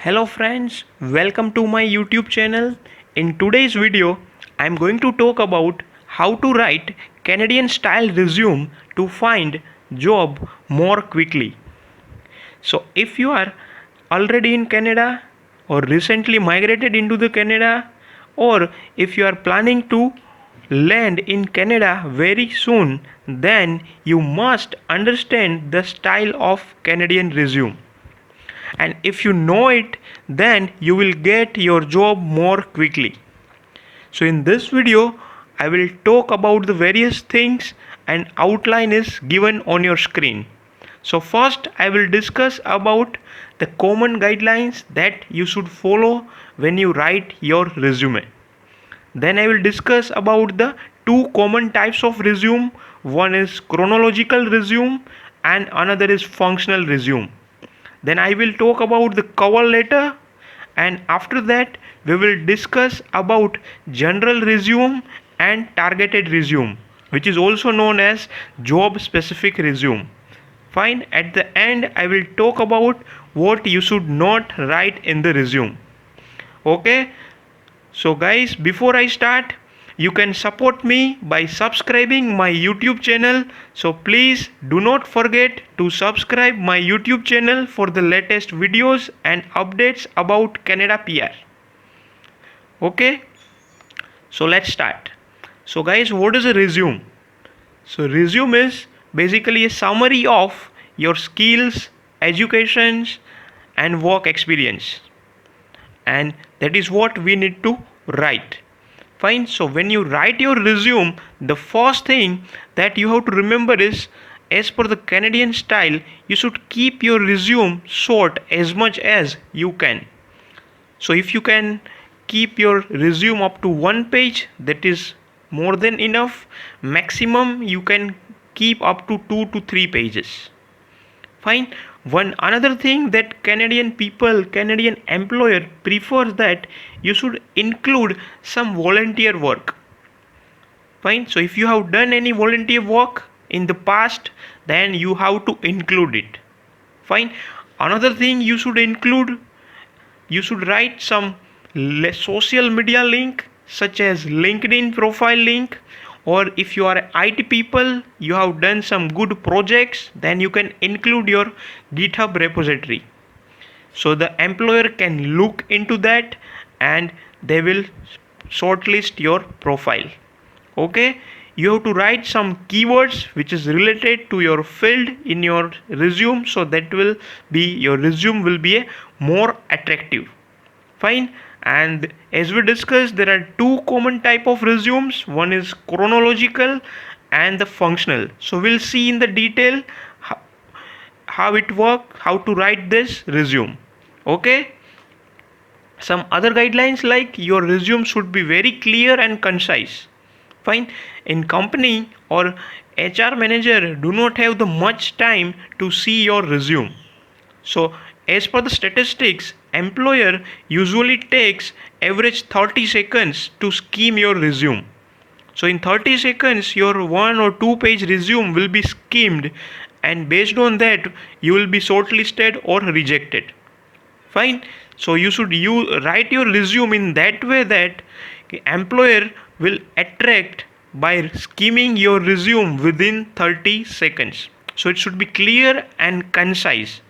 Hello friends, welcome to my YouTube channel. In today's video, I am going to talk about how to write Canadian style resume to find job more quickly. So if you are already in Canada or recently migrated into the Canada, or if you are planning to land in Canada very soon, then you must understand the style of Canadian resume, and if you know it, then you will get your job more quickly. So in this video I will talk about the various things, and outline is given on your screen. So first I will discuss about the common guidelines that you should follow when you write your resume. Then I will discuss about the two common types of resume. One is chronological resume and another is functional resume. Then I will talk about the cover letter, and after that we will discuss about general resume and targeted resume, which is also known as job specific resume. Fine, at the end I will talk about what you should not write in the resume. Okay, so guys, before I start, you can support me by subscribing my YouTube channel. So please do not forget to subscribe my YouTube channel for the latest videos and updates about Canada PR. Okay, so let's start. So guys, what is a resume? So resume is basically a summary of your skills, educations and work experience, and that is what we need to write. Fine, so when you write your resume, the first thing that you have to remember is, as per the Canadian style, you should keep your resume short as much as you can. So if you can keep your resume up to one page, that is more than enough. Maximum you can keep up to 2 to 3 pages. Fine. One another thing that Canadian employer prefers, that you should include some volunteer work. Fine. So if you have done any volunteer work in the past, then you have to include it. Fine. Another thing you should include, you should write some social media link, such as LinkedIn profile link, or if you are IT people, you have done some good projects, then you can include your GitHub repository, so the employer can look into that and they will shortlist your profile. Okay, you have to write some keywords which is related to your field in your resume, so that will be, your resume will be a more attractive. Fine. And as we discussed, there are two common type of resumes. One is chronological and the functional. So we'll see in the detail how it work, how to write this resume. Okay, some other guidelines, like your resume should be very clear and concise. Fine. In company or HR manager do not have the much time to see your resume. So as per the statistics, employer usually takes average 30 seconds to skim your resume. So in 30 seconds your 1 or 2 page resume will be skimmed, and based on that you will be shortlisted or rejected. Fine. So you should write your resume in that way that employer will attract by skimming your resume within 30 seconds. So it should be clear and concise.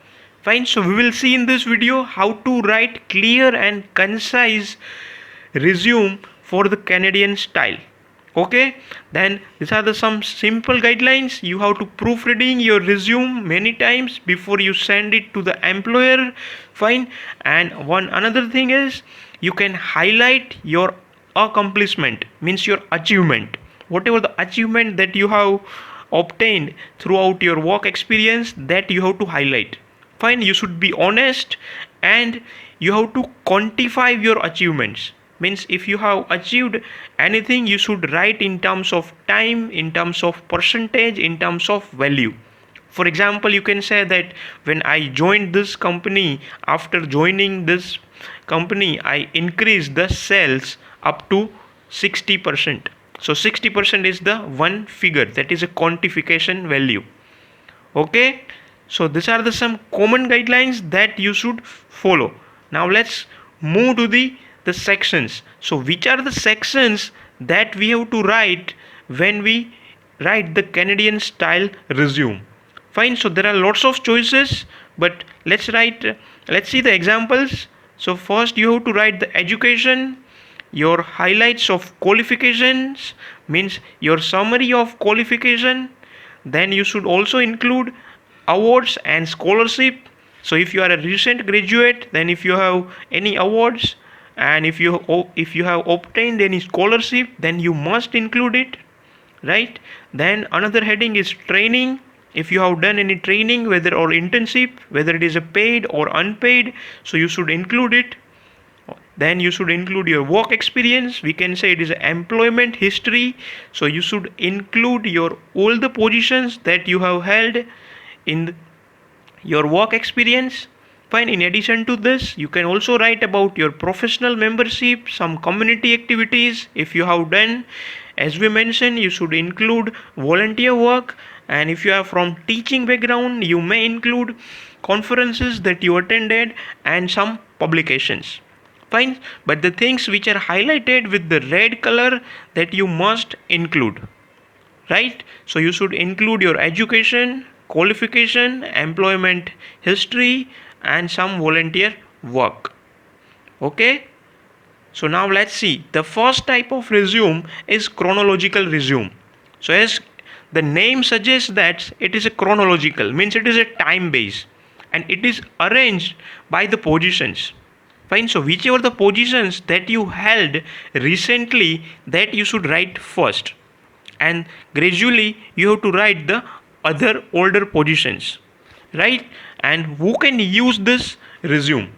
Fine, so we will see in this video how to write clear and concise resume for the Canadian style. Okay, then these are the some simple guidelines. You have to proofreading your resume many times before you send it to the employer. Fine. And one another thing is, you can highlight your accomplishment, means your achievement, whatever the achievement that you have obtained throughout your work experience, that you have to highlight. Fine, you should be honest and you have to quantify your achievements. Means if you have achieved anything, you should write in terms of time, in terms of percentage, in terms of value. For example, you can say that when I joined this company, after joining this company, I increased the sales up to 60%. So 60% is the one figure, that is a quantification value. Okay, so these are the some common guidelines that you should follow. Now let's move to the sections. So which are the sections that we have to write when we write the Canadian style resume? Fine, so there are lots of choices, but let's see the examples. So first you have to write the education, your highlights of qualifications, means your summary of qualification. Then you should also include awards and scholarship. So if you are a recent graduate, then if you have any awards, and if you have obtained any scholarship, then you must include it, right? Then another heading is training. If you have done any training, whether or internship, whether it is a paid or unpaid, so you should include it. Then you should include your work experience. We can say it is employment history, so you should include your all the positions that you have held in your work experience. Fine, in addition to this, you can also write about your professional membership, some community activities if you have done. As we mentioned, you should include volunteer work, and if you are from teaching background, you may include conferences that you attended and some publications. Fine, but the things which are highlighted with the red color, that you must include, right? So you should include your education, qualification, employment history, and some volunteer work. Okay, so now let's see. The first type of resume is chronological resume. So as the name suggests, that it is a chronological, means it is a time base, and it is arranged by the positions. Fine, so whichever the positions that you held recently, that you should write first, and gradually you have to write the other older positions, right? And who can use this resume?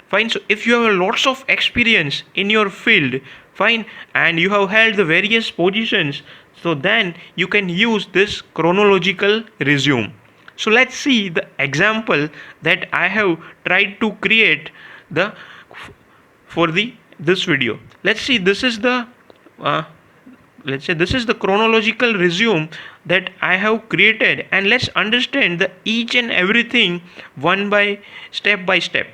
Fine, so if you have lots of experience in your field, fine, and you have held the various positions, so then you can use this chronological resume. So let's see the example that I have tried to create the for the this video. Let's see, this is the let's say this is the chronological resume that I have created, and let's understand the each and everything one by step.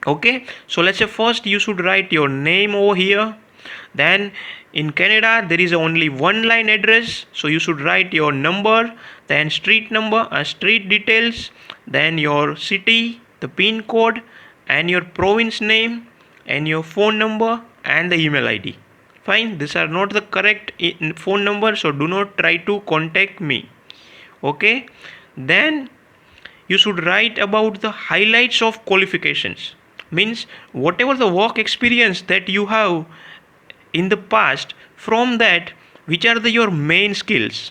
Okay, so let's say first you should write your name over here. Then in Canada there is only one line address, so you should write your number, then street number, street details, then your city, the pin code, and your province name, and your phone number and the email ID. Fine, these are not the correct phone number, so do not try to contact me. Okay, then you should write about the highlights of qualifications, means whatever the work experience that you have in the past, from that which are your main skills.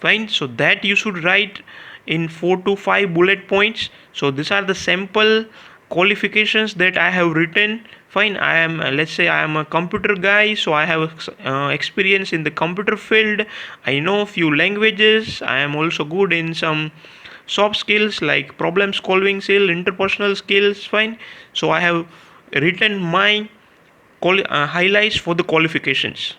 Fine, so that you should write in 4 to 5 bullet points. So these are the sample qualifications that I have written. Fine, I am let's say I am a computer guy, so I have experience in the computer field. I know few languages. I am also good in some soft skills like problem solving skill, interpersonal skills. Fine, so I have written my highlights for the qualifications.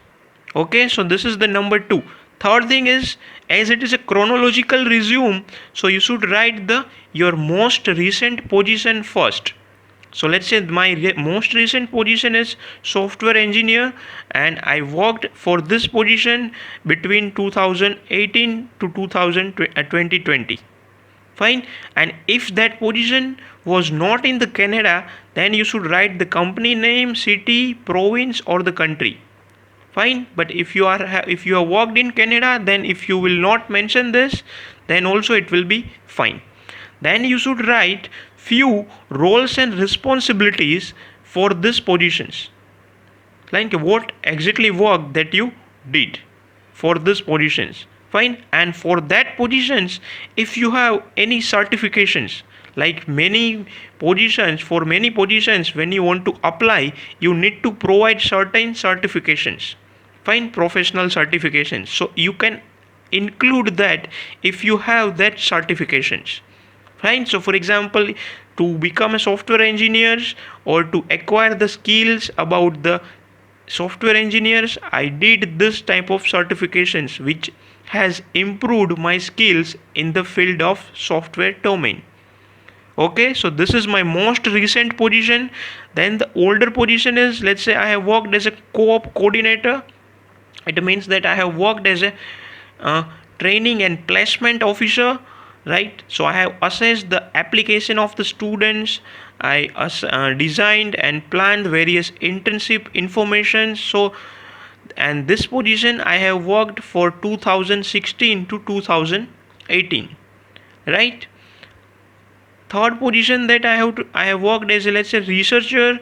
Okay, so this is the number 2. Third thing is, as it is a chronological resume, so you should write the your most recent position first. So let's say my most recent position is software engineer, and I worked for this position between 2018 to 2020. Fine, and if that position was not in the Canada, then you should write the company name, city, province, or the country. Fine, but if you have worked in Canada, then if you will not mention this, then also it will be fine. Then you should write few roles and responsibilities for these positions, like what exactly work that you did for these positions. Fine, and for that positions, if you have any certifications, like many positions, for many positions when you want to apply, you need to provide certain certifications. Fine, professional certifications, so you can include that if you have that certifications. Fine, so for example, to become a software engineer or to acquire the skills about the software engineers, I did this type of certifications which has improved my skills in the field of software domain. Okay, so this is my most recent position. Then the older position is, let's say I have worked as a co-op coordinator. It means that I have worked as a uh, training and placement officer, right? So I have assessed the application of the students. I designed and planned various internship information. So, and this position I have worked for 2016 to 2018, right? Third position that I have worked as a, let's say, researcher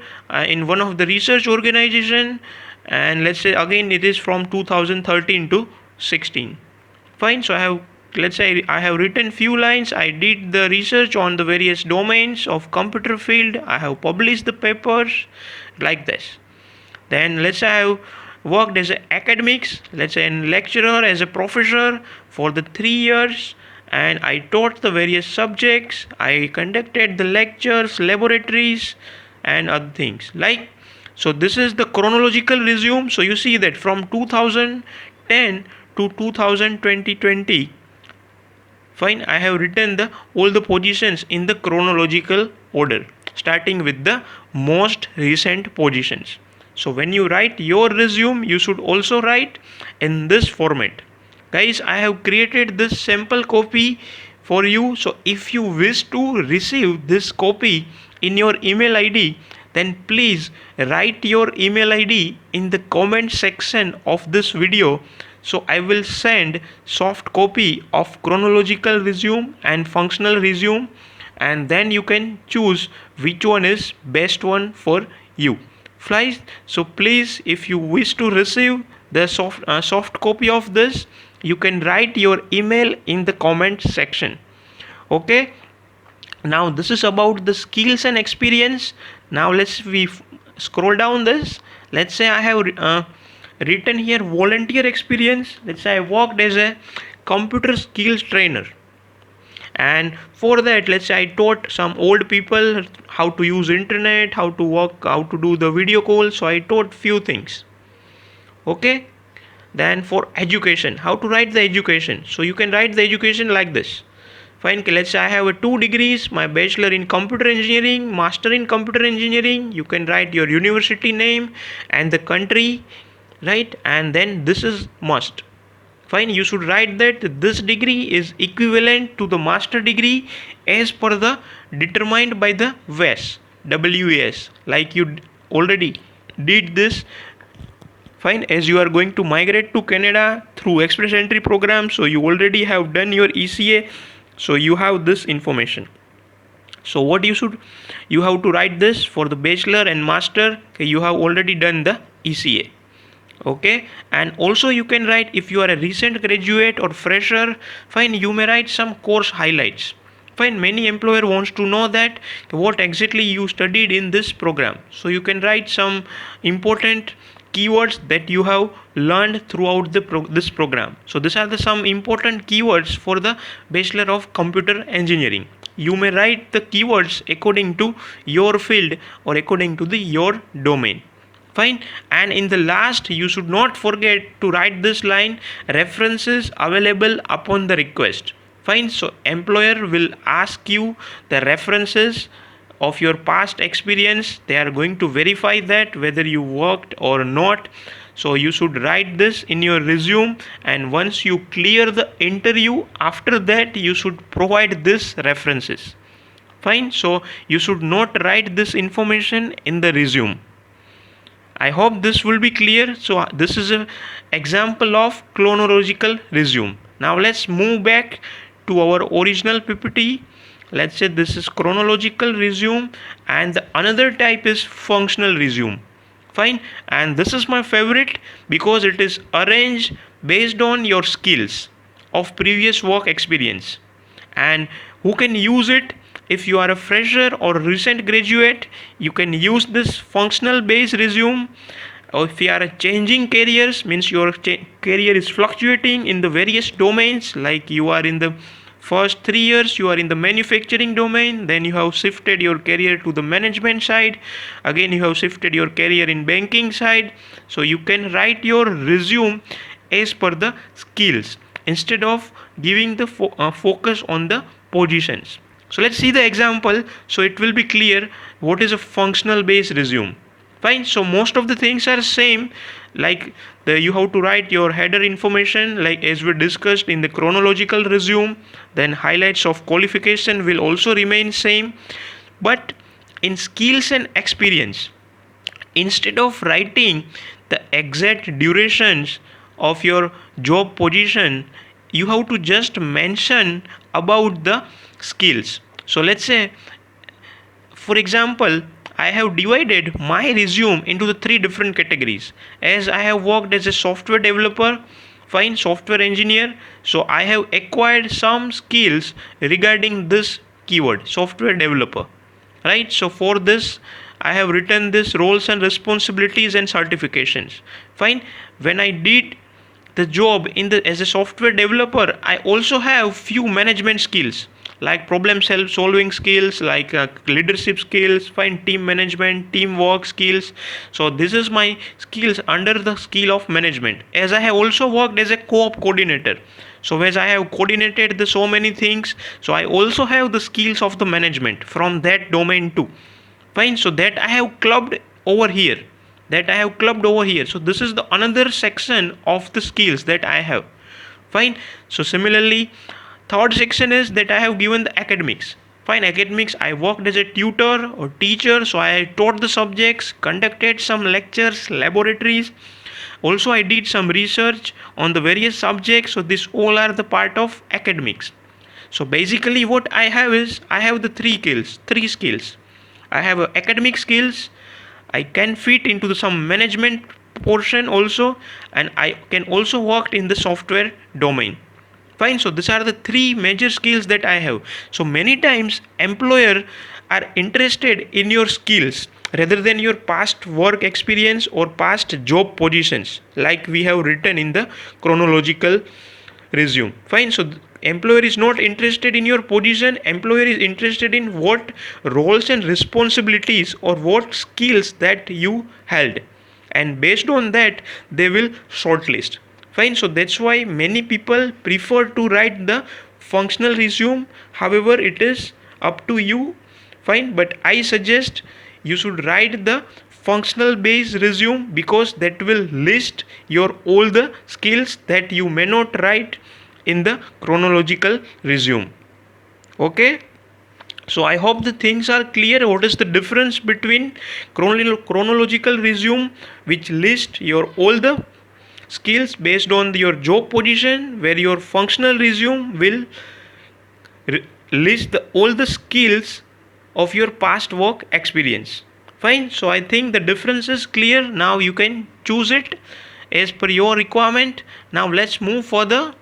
in one of the research organization, and let's say again it is from 2013 to 16. Fine. So I have, let's say I have written few lines. I did the research on the various domains of computer field. I have published the papers like this. Then let's say I have worked as a academics, let's say a lecturer, as a professor for the 3 years, and I taught the various subjects. I conducted the lectures, laboratories, and other things like. So this is the chronological resume. So you see that from 2010 to 2020, fine, I have written the all the positions in the chronological order, starting with the most recent positions. So when you write your resume, you should also write in this format. Guys, I have created this sample copy for you. So if you wish to receive this copy in your email ID, then please write your email ID in the comment section of this video. So I will send soft copy of chronological resume and functional resume, and then you can choose which one is best one for you. Flies. So please, if you wish to receive the soft copy of this, you can write your email in the comment section. Okay. Now this is about the skills and experience. Now we scroll down this. Let's say I have written here volunteer experience. Let's say I worked as a computer skills trainer, and for that, let's say I taught some old people how to use internet, how to work, how to do the video call. So I taught few things. Okay. Then for education, how to write the education. So you can write the education like this. Fine. Let's say I have 2 degrees, my bachelor in computer engineering, master in computer engineering. You can write your university name and the country, right? And then this is must. Fine. You should write that this degree is equivalent to the master degree as per the determined by the WAS, like you already did this. Fine. As you are going to migrate to Canada through express entry program, so you already have done your ECA, so you have this information. So what you have to write this for the bachelor and master. Okay, you have already done the ECA. Okay. And also you can write, if you are a recent graduate or fresher, fine, you may write some course highlights. Fine. Many employer wants to know that what exactly you studied in this program, so you can write some important keywords that you have learned throughout this program. So these are the some important keywords for the bachelor of computer engineering. You may write the keywords according to your field or according to your domain. Fine. And in the last, you should not forget to write this line: references available upon the request. Fine. So employer will ask you the references of your past experience. They are going to verify that whether you worked or not. So you should write this in your resume, and once you clear the interview, after that you should provide this references. Fine. So you should not write this information in the resume. I hope this will be clear. So this is an example of chronological resume. Now let's move back to our original PPT. Let's say this is chronological resume, and the another type is functional resume. Fine. And this is my favorite because it is arranged based on your skills of previous work experience. And who can use it? If you are a fresher or recent graduate, you can use this functional based resume. Or if you are changing careers, means your career is fluctuating in the various domains, like you are in the first 3 years you are in the manufacturing domain, then you have shifted your career to the management side, again you have shifted your career in banking side. So you can write your resume as per the skills instead of giving the focus on the positions. So let's see the example so it will be clear what is a functional based resume. Fine. So most of the things are same, like you have to write your header information like as we discussed in the chronological resume. Then highlights of qualification will also remain same, but in skills and experience, instead of writing the exact durations of your job position, you have to just mention about the skills. So let's say, for example, I have divided my resume into the three different categories. As I have worked as a software developer, fine, software engineer, so I have acquired some skills regarding this keyword, software developer. Right? So for this, I have written this roles and responsibilities and certifications. Fine. When I did the job in the as a software developer, I also have few management skills like problem solving skills, like leadership skills, fine, team management, teamwork skills. So this is my skills under the skill of management, as I have also worked as a co-op coordinator. So as I have coordinated the so many things, so I also have the skills of the management from that domain too. Fine. So that I have clubbed over here, so this is the another section of the skills that I have. Fine. So similarly, third section is that I have given the academics. Fine. Academics, I worked as a tutor or teacher, so I taught the subjects, conducted some lectures, laboratories. Also I did some research on the various subjects, so this all are the part of academics. So basically what I have is I have the three skills. I have academic skills, I can fit into some management portion also, and I can also work in the software domain. Fine. So these are the three major skills that I have. So many times employer are interested in your skills rather than your past work experience or past job positions, like we have written in the chronological resume. Fine. So employer is not interested in your position, employer is interested in what roles and responsibilities or what skills that you held, and based on that they will shortlist. Fine. So that's why many people prefer to write the functional resume. However, it is up to you. Fine. But I suggest you should write the functional based resume, because that will list your all the skills that you may not write in the chronological resume. Okay. So I hope the things are clear. What is the difference between chronological resume, which list your all the skills based on your job position, where your functional resume will list all the skills of your past work experience. Fine. So I think the difference is clear. Now you can choose it as per your requirement. Now let's move further.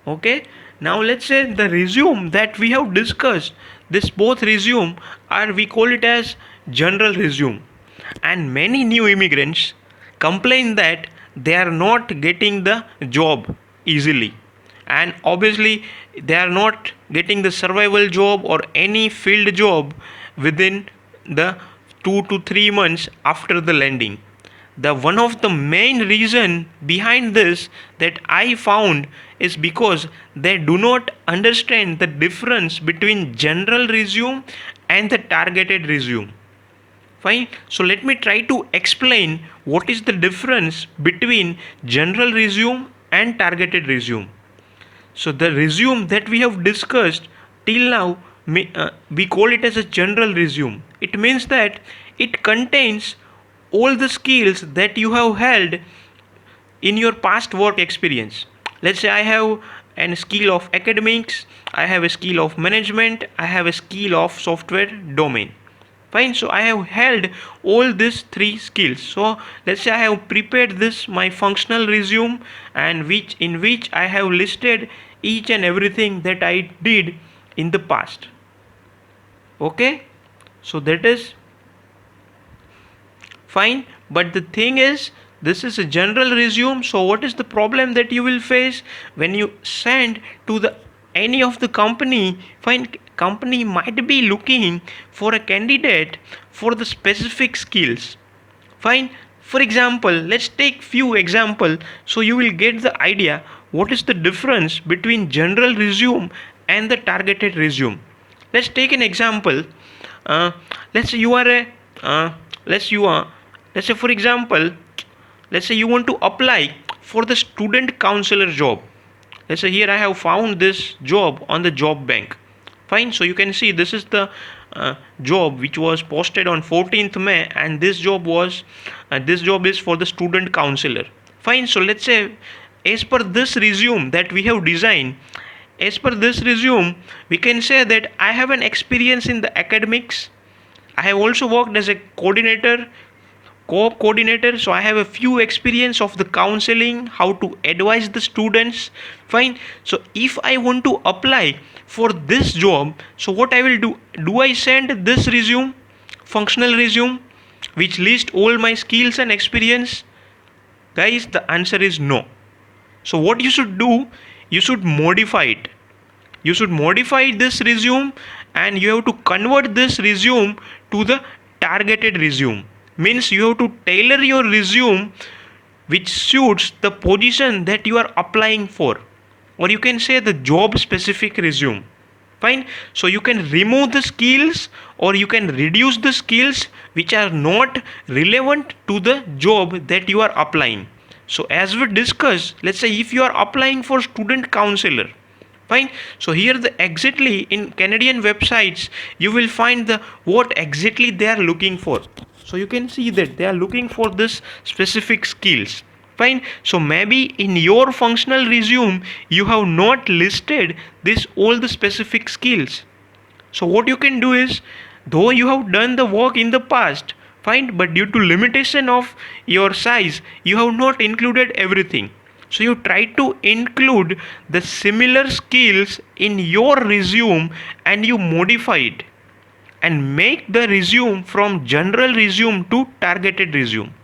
Okay. Now let's say the resume that we have discussed, this both resume are, we call it as general resume, and many new immigrants complain that they are not getting the job easily, and obviously they are not getting the survival job or any field job within the 2 to 3 months after the landing. The one of the main reason behind this that I found is because they do not understand the difference between general resume and the targeted resume. Fine. So let me try to explain what is the difference between general resume and targeted resume. So the resume that we have discussed till now, we call it as a general resume. It means that it contains all the skills that you have held in your past work experience. Let's say I have a skill of academics, I have a skill of management, I have a skill of software domain. Fine. So I have held all these three skills. So let's say I have prepared this my functional resume, and in which I have listed each and everything that I did in the past. Okay. So that is fine. But the thing is, this is a general resume. So what is the problem that you will face when you send to the any of the company? Fine. Company might be looking for a candidate for the specific skills. Fine. For example, let's take few example so you will get the idea what is the difference between general resume and the targeted resume. Let's take an example. uh, let's say you are a let's you are let's say for example, let's say you want to apply for the student counselor job. Let's say here I have found this job on the job bank. Fine, so you can see this is the job which was posted on 14th May, and this job is for the student counselor. Fine, so let's say as per this resume that we have designed, as per this resume we can say that I have an experience in the academics. I have also worked as a co-op coordinator, so I have a few experience of the counseling, how to advise the students. Fine, so if I want to apply for this job, so what I will do I send this resume, functional resume, which list all my skills and experience? Guys, the answer is no. So what you should do, you should modify it. You should modify this resume, and you have to convert this resume to the targeted resume. Means you have to tailor your resume which suits the position that you are applying for, or you can say the job specific resume. Fine, so you can remove the skills or you can reduce the skills which are not relevant to the job that you are applying. So as we discussed, let's say if you are applying for student counselor, fine, so here the exactly in Canadian websites you will find the what exactly they are looking for. So you can see that they are looking for this specific skills. Fine, so maybe in your functional resume you have not listed this all the specific skills. So what you can do is, though you have done the work in the past, fine, but due to limitation of your size you have not included everything. So you try to include the similar skills in your resume and you modify it and make the resume from general resume to targeted resume.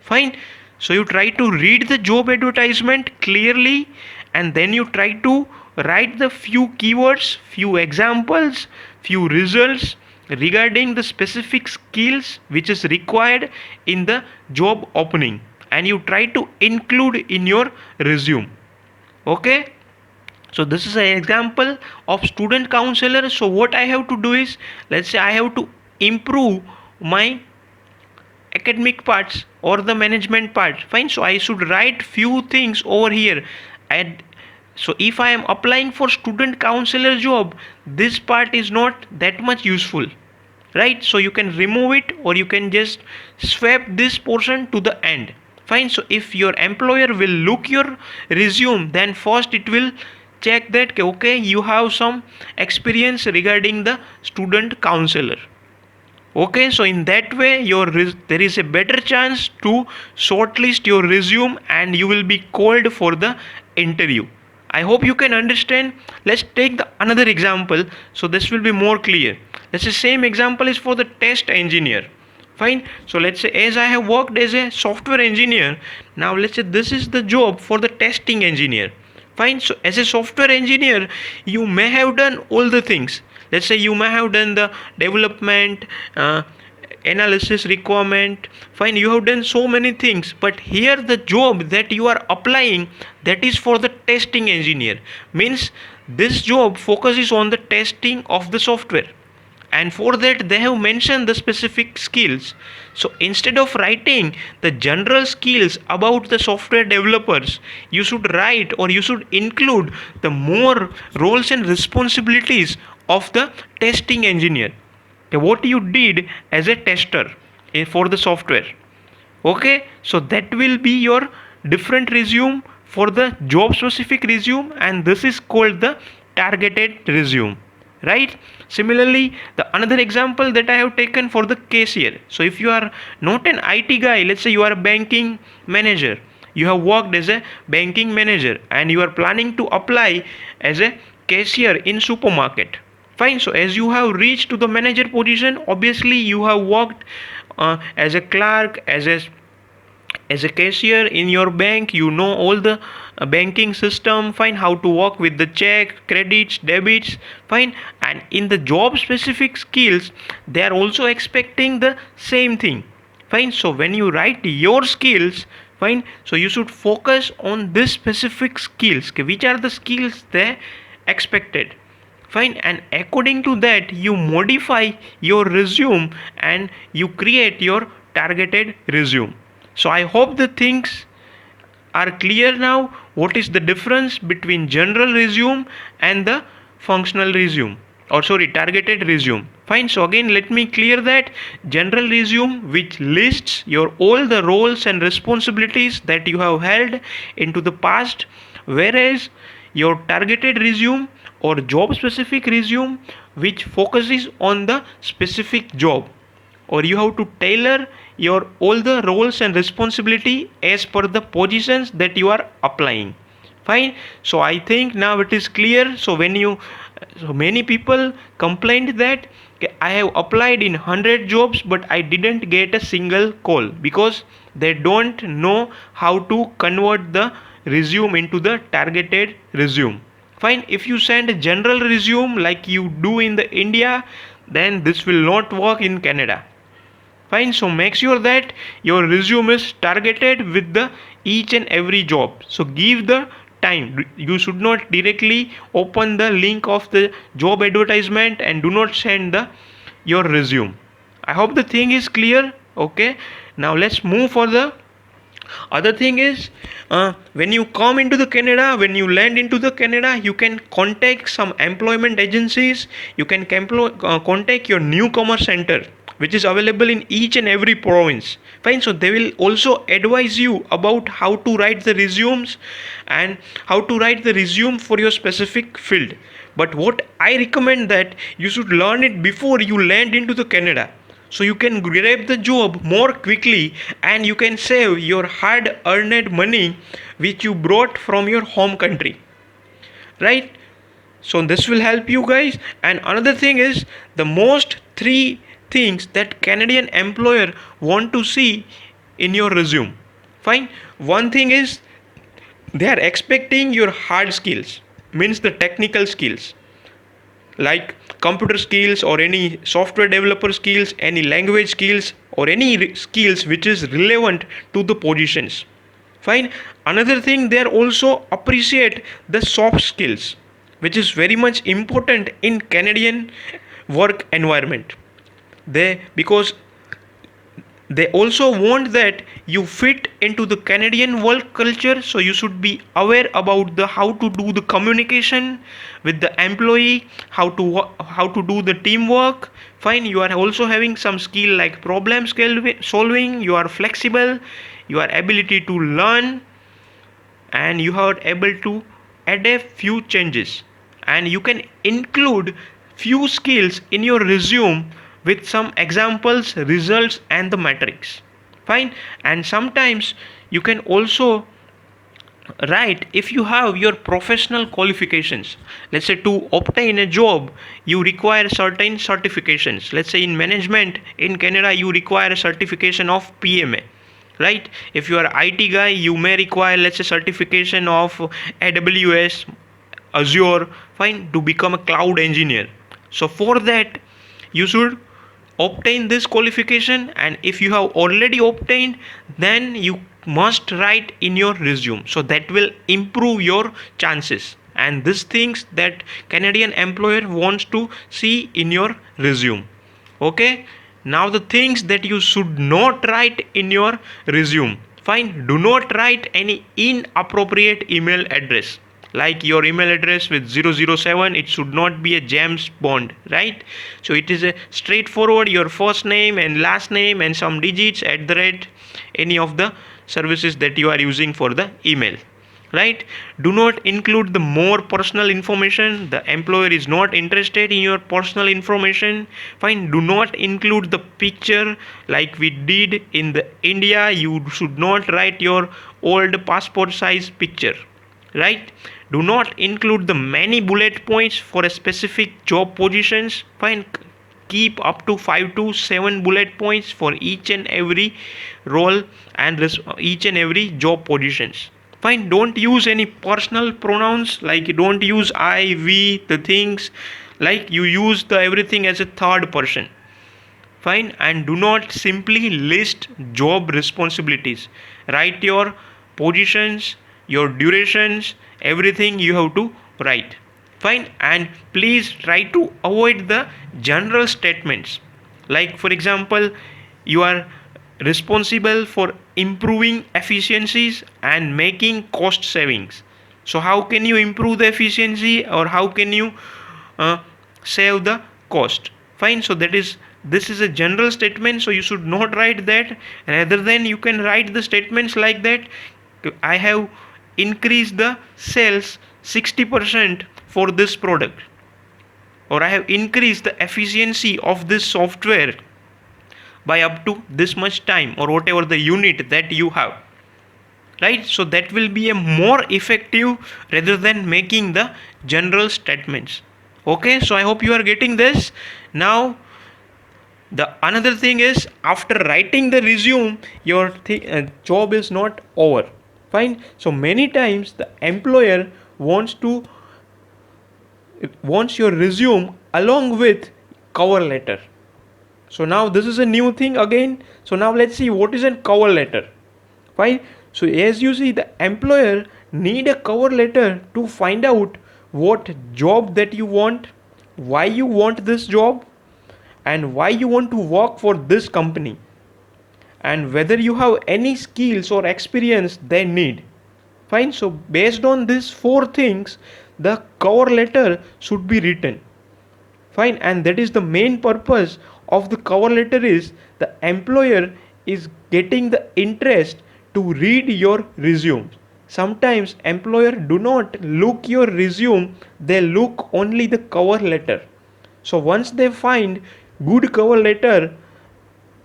Fine, so you try to read the job advertisement clearly, and then you try to write the few keywords, few examples, few results regarding the specific skills which is required in the job opening, and you try to include in your resume. Okay, so this is an example of student counselor. So what I have to do is, let's say I have to improve my academic parts or the management part. Fine, so I should write few things over here. And so if I am applying for student counselor job, this part is not that much useful, right? So you can remove it or you can just swap this portion to the end. Fine, so if your employer will look your resume, then first it will check that okay, you have some experience regarding the student counselor. Okay, so in that way there is a better chance to shortlist your resume and you will be called for the interview. I hope you can understand. Let's take the another example so this will be more clear. Let's say same example is for the test engineer. Fine, so let's say as I have worked as a software engineer, now let's say this is the job for the testing engineer. Fine, so as a software engineer you may have done all the things. Let's say you may have done the development, analysis, requirement. Fine, you have done so many things, but here the job that you are applying, that is for the testing engineer. Means this job focuses on the testing of the software, and for that they have mentioned the specific skills. So instead of writing the general skills about the software developers, you should write or you should include the more roles and responsibilities of the testing engineer. Okay, what you did as a tester for the software. Okay, so that will be your different resume for the job specific resume, and this is called the targeted resume, right? Similarly, the another example that I have taken for the cashier. So if you are not an IT guy, let's say you are a banking manager, you have worked as a banking manager and you are planning to apply as a cashier in supermarket. Fine, so as you have reached to the manager position, obviously you have worked as a clerk, as a cashier in your bank. You know all the banking system. Fine, how to work with the check, credits, debits. Fine, and in the job specific skills they are also expecting the same thing. Fine, so when you write your skills, fine, so you should focus on this specific skills. Okay, which are the skills they expected? Fine, and according to that you modify your resume and you create your targeted resume. So I hope the things are clear now. What is the difference between general resume and the functional resume, or sorry, targeted resume? Fine, so again let me clear that. General resume, which lists your all the roles and responsibilities that you have held into the past, whereas your targeted resume or job specific resume, which focuses on the specific job, or you have to tailor your all the roles and responsibility as per the positions that you are applying. Fine, so I think now it is clear. So when you, so many people complained that, "Okay, I have applied in 100 jobs but I didn't get a single call," because they don't know how to convert the resume into the targeted resume. Fine, if you send a general resume like you do in the India, then this will not work in Canada. Fine, so make sure that your resume is targeted with the each and every job. So give the time. You should not directly open the link of the job advertisement and do not send the your resume. I hope the thing is clear. Okay, now let's move for the other thing is, when you come into the Canada, when you land into the Canada, you can contact some employment agencies. You can contact your newcomer center, which is available in each and every province. Fine, so they will also advise you about how to write the resumes and how to write the resume for your specific field. But what I recommend that you should learn it before you land into the Canada, so you can grab the job more quickly and you can save your hard earned money which you brought from your home country, right? So this will help you guys. And another thing is, the most three things that Canadian employer want to see in your resume. Fine, one thing is they are expecting your hard skills, means the technical skills like computer skills or any software developer skills, any language skills, or any skills which is relevant to the positions. Fine, another thing, they also appreciate the soft skills, which is very much important in Canadian work environment. They, because they also want that you fit into the Canadian work culture, so you should be aware about the how to do the communication with the employee, how to do the teamwork. Fine, you are also having some skill like problem solving, you are flexible, your ability to learn, and you are able to adapt few changes, and you can include few skills in your resume with some examples, results, and the metrics. Fine, and sometimes you can also write if you have your professional qualifications. Let's say to obtain a job you require certain certifications. Let's say in management in Canada you require a certification of PMA, right? If you are IT guy, you may require, let's say, certification of AWS, Azure, fine, to become a cloud engineer. So for that you should obtain this qualification, and if you have already obtained, then you must write in your resume, so that will improve your chances. And these things that Canadian employer wants to see in your resume. Okay, now the things that you should not write in your resume. Fine, do not write any inappropriate email address, like your email address with 007. It should not be a James Bond, right? So it is a straightforward your first name and last name and some digits at the rate any of the services that you are using for the email, right? Do not include the more personal information. The employer is not interested in your personal information. Fine, do not include the picture like we did in the India. You should not write your old passport size picture, right? Do not include the many bullet points for a specific job positions. Fine, keep up to 5 to 7 bullet points for each and every role and each and every job positions. Fine, don't use any personal pronouns, like don't use I, we, the things, like you use the everything as a third person. Fine, and do not simply list job responsibilities. Write your positions, your durations, everything you have to write. Fine, and please try to avoid the general statements. Like, for example, you are responsible for improving efficiencies and making cost savings. So how can you improve the efficiency, or how can you uh, save the cost? Fine, so this is a general statement, so you should not write that. Rather than, you can write the statements like that: I have increased the sales 60% for this product, or I have increased the efficiency of this software by up to this much time, or whatever the unit that you have. Right, so that will be a more effective rather than making the general statements. Okay, so I hope you are getting this. Now, the another thing is, after writing the resume, your job is not over. Fine, so many times the employer wants your resume along with cover letter. So now this is a new thing again. So now let's see what is a cover letter. Fine, so as you see, the employer need a cover letter to find out what job that you want, why you want this job, and why you want to work for this company, and whether you have any skills or experience they need. Fine, so based on these four things, the cover letter should be written. Fine, and that is the main purpose of the cover letter, is the employer is getting the interest to read your resume. Sometimes employer do not look your resume, they look only the cover letter. So once they find good cover letter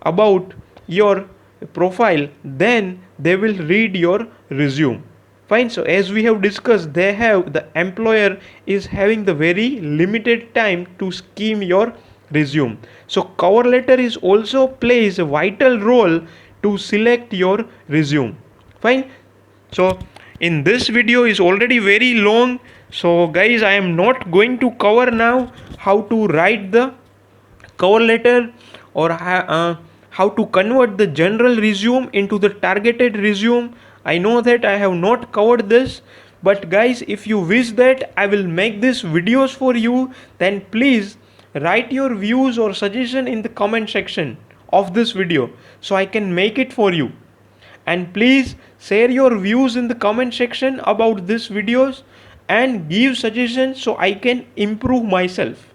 about your profile, then they will read your resume. Fine, so as we have discussed, the employer is having the very limited time to skim your resume. So cover letter is also plays a vital role to select your resume. Fine, so in this video is already very long, so guys, I am not going to cover now how to write the cover letter, or how to convert the general resume into the targeted resume. I know that I have not covered this, but guys, if you wish that I will make these videos for you, then please write your views or suggestion in the comment section of this video so I can make it for you. And please share your views in the comment section about these videos and give suggestions so I can improve myself.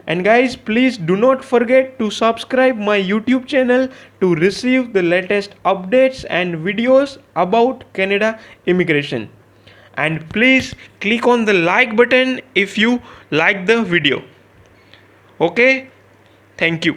And guys, please do not forget to subscribe my YouTube channel to receive the latest updates and videos about Canada immigration. And please click on the like button if you like the video. Okay, thank you.